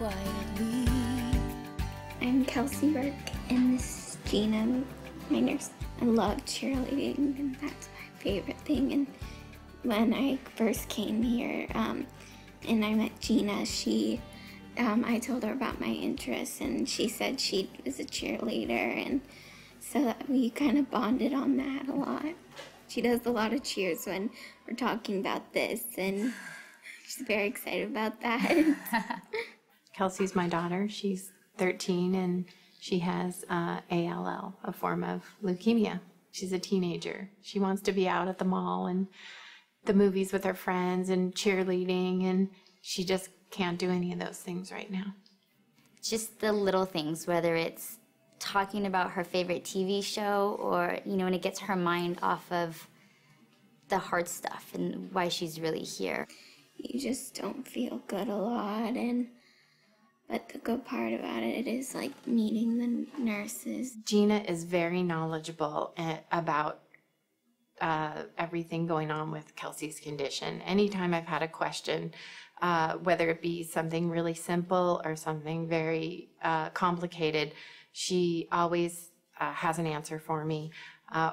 quietly. I'm Kelsey Burke, and this is Gina, my nurse. I love cheerleading, and that's my favorite thing. And when I first came here, and I met Gina, I told her about my interests, and she said she was a cheerleader, and so we kind of bonded on that a lot. She does a lot of cheers when we're talking about this, and she's very excited about that. Kelsey's my daughter. She's 13, and she has ALL, a form of leukemia. She's a teenager. She wants to be out at the mall and the movies with her friends and cheerleading, and she just can't do any of those things right now. Just the little things, whether it's talking about her favorite TV show or, when it gets her mind off of the hard stuff and why she's really here. You just don't feel good a lot, but the good part about it is like meeting the nurses. Gina is very knowledgeable about everything going on with Kelsey's condition. Anytime I've had a question, whether it be something really simple or something very complicated, she always has an answer for me,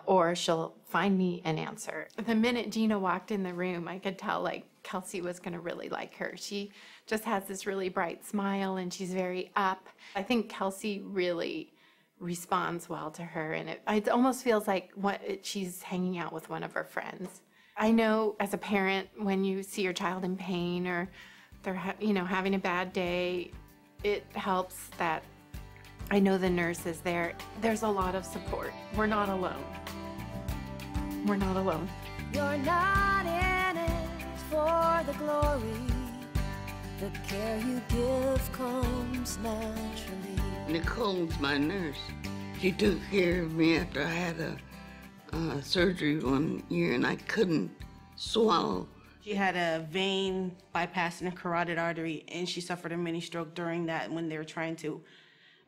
or she'll find me an answer. The minute Gina walked in the room, I could tell like Kelsey was going to really like her. She just has this really bright smile, and she's very up. I think Kelsey really responds well to her, and it almost feels like she's hanging out with one of her friends. I know as a parent, when you see your child in pain or they're having a bad day, it helps that I know the nurse is there. There's a lot of support. We're not alone. We're not alone. You're not in it for the glory. The care you give comes naturally. Nicole's my nurse. She took care of me after I had a surgery one year and I couldn't swallow. She had a vein bypass in a carotid artery, and she suffered a mini stroke during that when they were trying to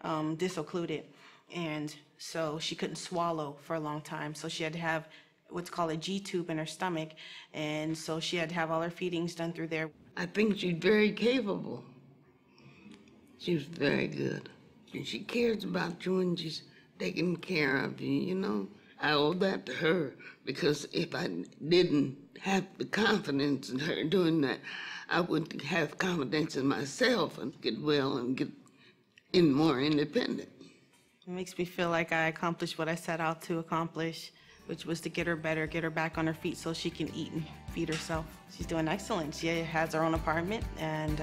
disocclude it. And so she couldn't swallow for a long time. So she had to have what's called a G-tube in her stomach. And so she had to have all her feedings done through there. I think she's very capable. She was very good. And she cares about you and she's taking care of you, I owe that to her, because if I didn't have the confidence in her doing that, I wouldn't have confidence in myself and get well and get more independent. It makes me feel like I accomplished what I set out to accomplish, which was to get her better, get her back on her feet so she can eat and feed herself. She's doing excellent. She has her own apartment, and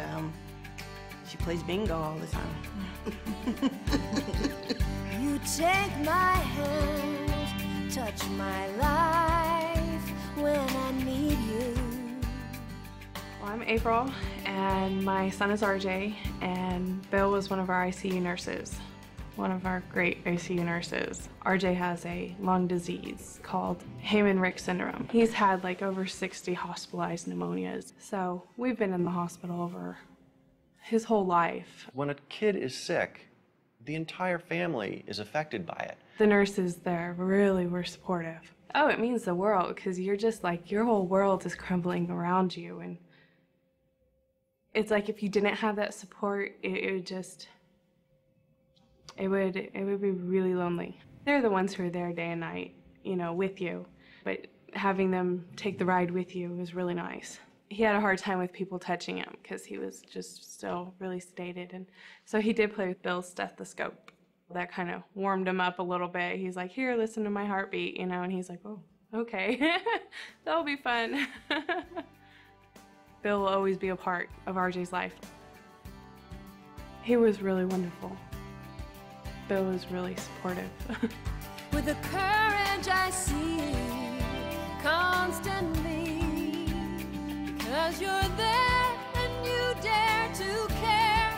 she plays bingo all the time. You take my hand, touch my life when I need you. Well, I'm April, and my son is RJ, and Bill was one of our ICU nurses, one of our great ICU nurses. RJ has a lung disease called Hayman-Rick syndrome. He's had like over 60 hospitalized pneumonias, so we've been in the hospital over his whole life. When a kid is sick, the entire family is affected by it. The nurses there really were supportive. Oh, it means the world, because you're just like, your whole world is crumbling around you, and it's like if you didn't have that support, it would be really lonely. They're the ones who are there day and night, with you, but having them take the ride with you was really nice. He had a hard time with people touching him because he was just still really sedated, and so he did play with Bill's stethoscope. That kind of warmed him up a little bit. He's like, here, listen to my heartbeat, and he's like, oh, okay, that'll be fun. Bill will always be a part of RJ's life. He was really wonderful. Bill was really supportive. With the courage I see constantly, because you're there and you dare to care.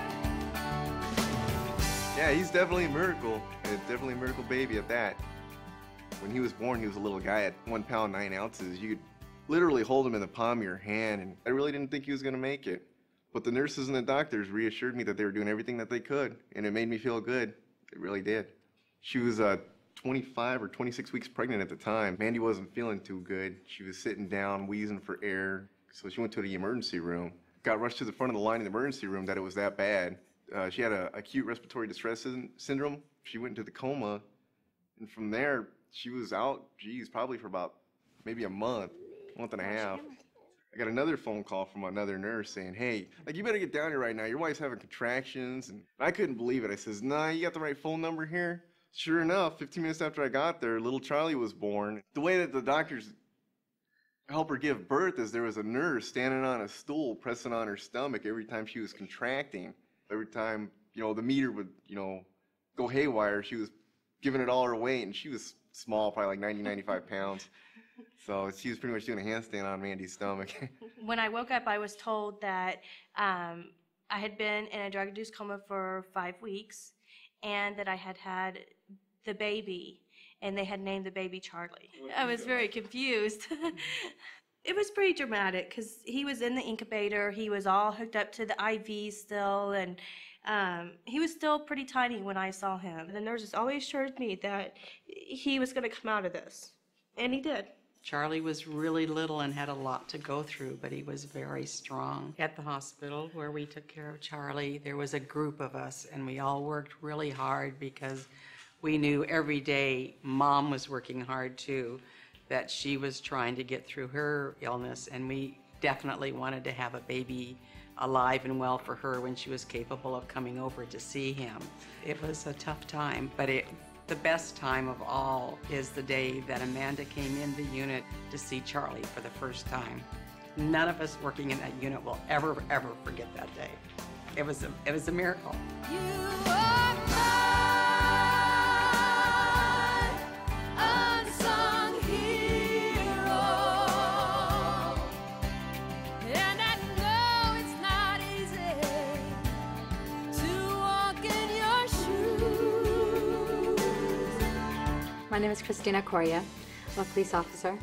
Yeah, he's definitely a miracle, and it's definitely a miracle baby at that. When he was born, he was a little guy at 1 pound 9 ounces. You could literally hold him in the palm of your hand, and I really didn't think he was gonna make it. But the nurses and the doctors reassured me that they were doing everything that they could, and it made me feel good. It really did. She was 25 or 26 weeks pregnant at the time. Mandy wasn't feeling too good. She was sitting down, wheezing for air, so she went to the emergency room. Got rushed to the front of the line in the emergency room that it was that bad. she had a acute respiratory distress syndrome. She went into the coma, and from there, she was out, geez, probably for about maybe a month and a half. I got another phone call from another nurse saying, hey, like, you better get down here right now. Your wife's having contractions. And I couldn't believe it. I says, nah, you got the right phone number here? Sure enough, 15 minutes after I got there, little Charlie was born. The way that the doctors help her give birth is there was a nurse standing on a stool pressing on her stomach every time she was contracting. Every time, you know, the meter would, you know, go haywire, she was giving it all her weight, and she was small, probably like 90, 95 pounds. So she was pretty much doing a handstand on Mandy's stomach. When I woke up, I was told that I had been in a drug-induced coma for 5 weeks, and that I had had the baby, and they had named the baby Charlie. I was very confused. It was pretty dramatic because he was in the incubator. He was all hooked up to the IV still, and he was still pretty tiny when I saw him. The nurses always assured me that he was going to come out of this, and he did. Charlie was really little and had a lot to go through, but he was very strong. At the hospital where we took care of Charlie, there was a group of us, and we all worked really hard because we knew every day Mom was working hard too, that she was trying to get through her illness, and we definitely wanted to have a baby alive and well for her when she was capable of coming over to see him. It was a tough time, but the best time of all is the day that Amanda came in the unit to see Charlie for the first time. None of us working in that unit will ever forget that day. It was a miracle. You are my unsung hero, and I know it's not easy to walk in your shoes. My name is Christina Correa. I'm a police officer.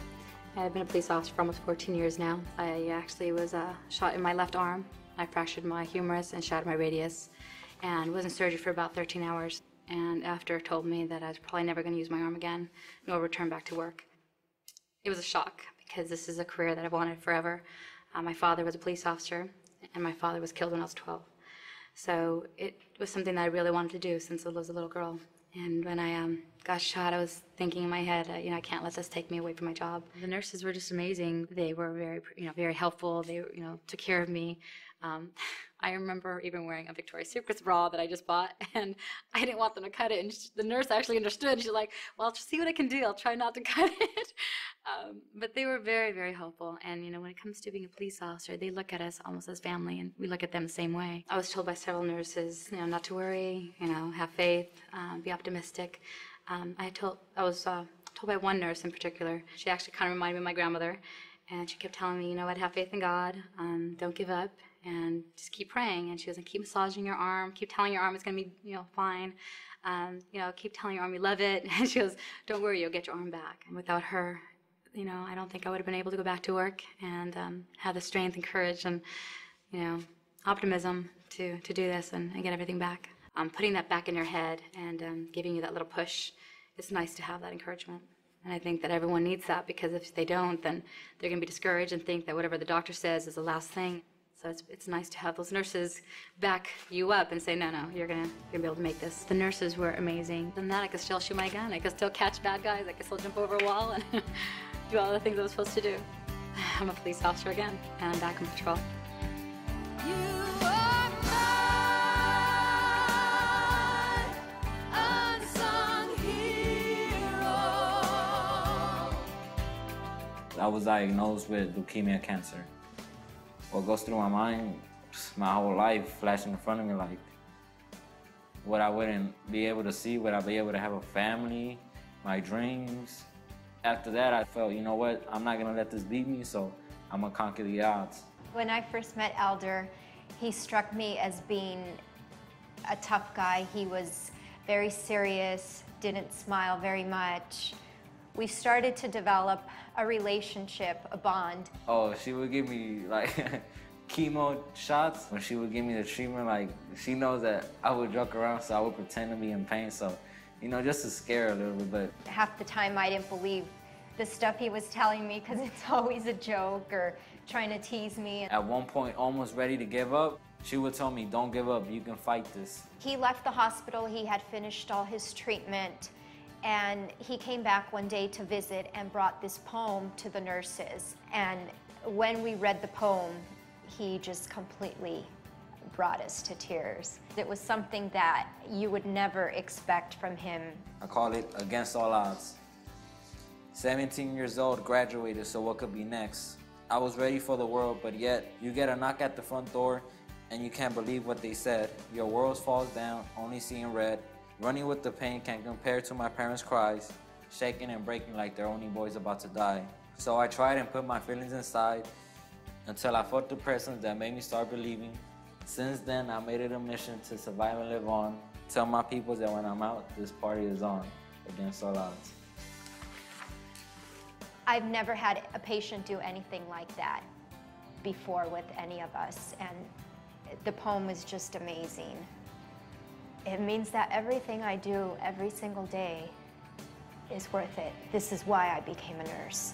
I've been a police officer for almost 14 years now. I actually was shot in my left arm. I fractured my humerus and shattered my radius, and was in surgery for about 13 hours. And after told me that I was probably never going to use my arm again, nor return back to work. It was a shock because this is a career that I've wanted forever. My father was a police officer, and my father was killed when I was 12. So it was something that I really wanted to do since I was a little girl. And when I got shot, I was thinking in my head, you know, I can't let this take me away from my job. The nurses were just amazing. They were very helpful. They, took care of me. I remember even wearing a Victoria's Secret bra that I just bought, and I didn't want them to cut it. And the nurse actually understood. She's like, well, I'll see what I can do. I'll try not to cut it. But they were very, very helpful. And, when it comes to being a police officer, they look at us almost as family, and we look at them the same way. I was told by several nurses, not to worry, have faith, be optimistic. I was told by one nurse in particular. She actually kind of reminded me of my grandmother, and she kept telling me, have faith in God, don't give up, and just keep praying. And she was like, keep massaging your arm, keep telling your arm it's going to be, fine. Keep telling your arm you love it. And she goes, don't worry, you'll get your arm back. And without her, I don't think I would have been able to go back to work and have the strength and courage and, optimism to do this and get everything back. Putting that back in your head and giving you that little push, it's nice to have that encouragement. And I think that everyone needs that, because if they don't, then they're going to be discouraged and think that whatever the doctor says is the last thing. So it's nice to have those nurses back you up and say, no, you're gonna be able to make this. The nurses were amazing. And that I could still shoot my gun. I could still catch bad guys. I could still jump over a wall and do all the things I was supposed to do. I'm a police officer again, and I'm back on patrol. You are my unsung hero. I was diagnosed with leukemia cancer. What goes through my mind, my whole life flashing in front of me, like what I wouldn't be able to see, would I be able to have a family, my dreams. After that, I felt, you know what, I'm not gonna let this beat me, so I'm gonna conquer the odds. When I first met Elder, he struck me as being a tough guy. He was very serious, didn't smile very much. We started to develop a relationship, a bond. Oh, she would give me like chemo shots. When she would give me the treatment, like she knows that I would joke around, so I would pretend to be in pain. So, just to scare her a little bit. But half the time I didn't believe the stuff he was telling me, because it's always a joke or trying to tease me. At one point, almost ready to give up, She would tell me, don't give up, you can fight this. He left the hospital, he had finished all his treatment, and he came back one day to visit and brought this poem to the nurses. And when we read the poem, he just completely brought us to tears. It was something that you would never expect from him. I call it Against All Odds. 17 years old, graduated, so what could be next? I was ready for the world, but yet you get a knock at the front door and you can't believe what they said. Your world falls down, only seeing red. Running with the pain can't compare to my parents' cries, shaking and breaking like their only boy's about to die. So I tried and put my feelings inside until I felt the presence that made me start believing. Since then, I made it a mission to survive and live on. Tell my people that when I'm out, this party is on, against all odds. I've never had a patient do anything like that before with any of us, and the poem is just amazing. It means that everything I do every single day is worth it. This is why I became a nurse.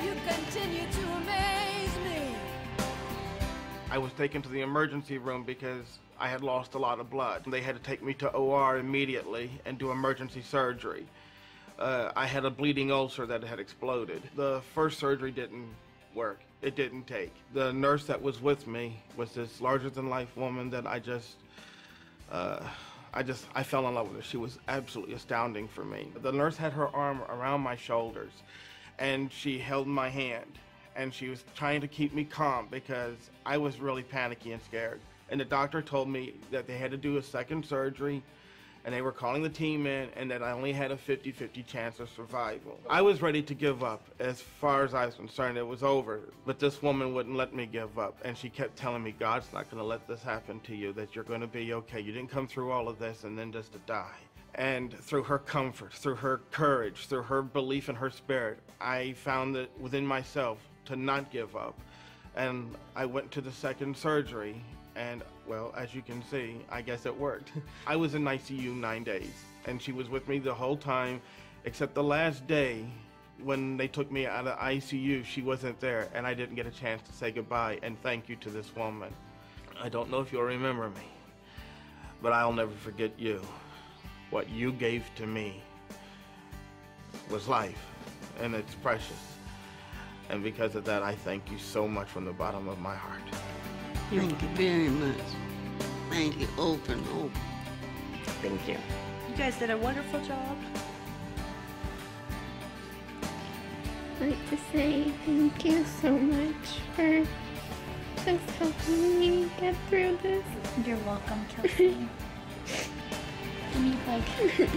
You continue to amaze me. I was taken to the emergency room because I had lost a lot of blood. They had to take me to OR immediately and do emergency surgery. I had a bleeding ulcer that had exploded. The first surgery didn't work. It didn't take. The nurse that was with me was this larger-than-life woman that I fell in love with her. She was absolutely astounding for me. The nurse had her arm around my shoulders, and she held my hand, and she was trying to keep me calm because I was really panicky and scared. And the doctor told me that they had to do a second surgery, and they were calling the team in, and that I only had a 50-50 chance of survival. I was ready to give up. As far as I was concerned, it was over. But this woman wouldn't let me give up, and she kept telling me, God's not gonna let this happen to you, that you're gonna be okay. You didn't come through all of this and then just to die. And through her comfort, through her courage, through her belief in her spirit, I found that within myself to not give up. And I went to the second surgery, and well, as you can see, I guess it worked. I was in ICU 9 days, and she was with me the whole time, except the last day when they took me out of ICU, she wasn't there, and I didn't get a chance to say goodbye and thank you to this woman. I don't know if you'll remember me, but I'll never forget you. What you gave to me was life, and it's precious. And because of that, I thank you so much from the bottom of my heart. Thank you very much. Thank you, over and over. Thank you. You guys did a wonderful job. I'd like to say thank you so much for just helping me get through this. You're welcome, Kelsey. Give me a hug.